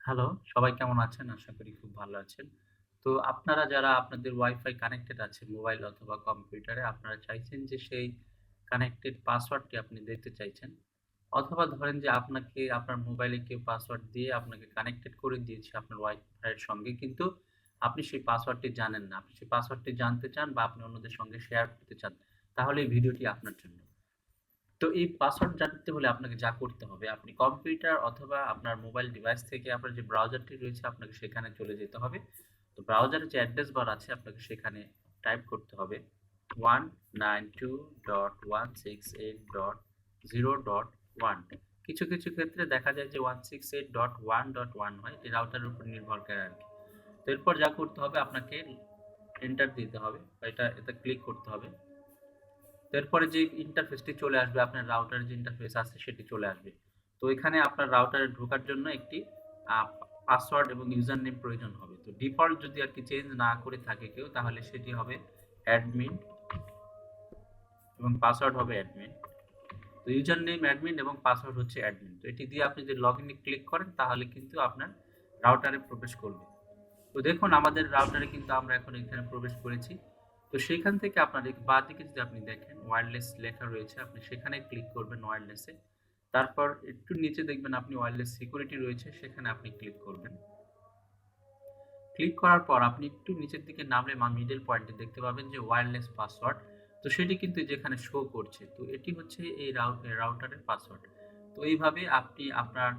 Hello, সবাই কেমন আছেন? আশা করি খুব ভালো আছেন। তো আপনারা যারা আপনাদের ওয়াইফাই কানেক্টেড আছে মোবাইল অথবা কম্পিউটারে, আপনারা চাইছেন যে সেই কানেক্টেড পাসওয়ার্ডটি আপনি দেখতে চাইছেন। অথবা ধরেন যে আপনাকে আপনার মোবাইলে কেউ পাসওয়ার্ড দিয়ে আপনাকে কানেক্টেড করে দিয়েছে আপনার ওয়াইফাইয়ের সঙ্গে, কিন্তু আপনি সেই পাসওয়ার্ডটি জানেন না। আপনি সেই পাসওয়ার্ডটি জানতে চান বা আপনি অন্যদের সঙ্গে শেয়ার করতে চান। তাহলে এই ভিডিওটি আপনার জন্য। তো এই পাসওয়ার্ড জানতে হলে আপনাকে যা করতে হবে, আপনি কম্পিউটার অথবা আপনার মোবাইল ডিভাইস থেকে আপনার যে ব্রাউজারটি রয়েছে আপনাকে সেখানে চলে যেতে হবে। তো ব্রাউজারে যে অ্যাড্রেস বার আছে আপনাকে সেখানে টাইপ করতে হবে 192.168.0.1। কিছু ক্ষেত্রে দেখা যায় যে 168.1.1 হয়। এটি রাউটারের উপর নির্ভর করে আরকি। তো এরপর যা করতে হবে আপনাকে এন্টার দিতে হবে বা এতে ক্লিক করতে হবে। এরপরে যে ইন্টারফেসটি চলে আসবে, আপনার রাউটারের যে ইন্টারফেস আছে সেটি চলে আসবে। তো এখানে আপনার রাউটারে ঢোকার জন্য একটি আ পাসওয়ার্ড এবং ইউজার নেম প্রয়োজন হবে। তো ডিফল্ট যদি আরকি চেঞ্জ না করে থাকে কেউ, তাহলে সেটি হবে অ্যাডমিন এবং পাসওয়ার্ড হবে অ্যাডমিন। তো ইউজার নেম অ্যাডমিন এবং পাসওয়ার্ড হচ্ছে অ্যাডমিন। তো এটি দিয়ে আপনি যদি লগইন এ ক্লিক করেন তাহলে কিন্তু আপনার রাউটারে প্রবেশ করবে। তো দেখুন আমাদের রাউটারে কিন্তু আমরা এখন এখানে প্রবেশ করেছি। তো সেইখান থেকে আপনার বাঁদিকে যদি আপনি দেখেন ওয়্যারলেস লেখা রয়েছে, আপনি সেখানে ক্লিক করবেন ওয়্যারলেসে। তারপর একটু নিচে দেখবেন আপনি ওয়্যারলেস সিকিউরিটি রয়েছে, সেখানে আপনি ক্লিক করবেন। ক্লিক করার পর আপনি একটু নিচের দিকে নামলে মিডল পয়েন্টে দেখতে পাবেন যে ওয়্যারলেস পাসওয়ার্ড। তো সেটি কিন্তু যেখানে শো করছে। তো এটি হচ্ছে এই রাউটারের পাসওয়ার্ড। তো এইভাবে আপনি আপনার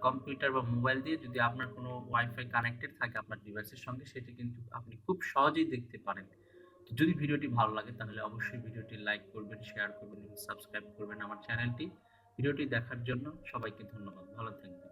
কম্পিউটার বা মোবাইল দিয়ে যদি আপনার কোনো ওয়াইফাই কানেক্টেড থাকে আপনার ডিভাইসের সঙ্গে, সেটি কিন্তু আপনি খুব সহজেই দেখতে পারেন। তো যদি ভিডিওটি ভালো লাগে তাহলে অবশ্যই ভিডিওটি লাইক করবেন, শেয়ার করবেন এবং সাবস্ক্রাইব করবেন আমার চ্যানেলটি। ভিডিওটি দেখার জন্য সবাইকে ধন্যবাদ। ভালো থাকবেন।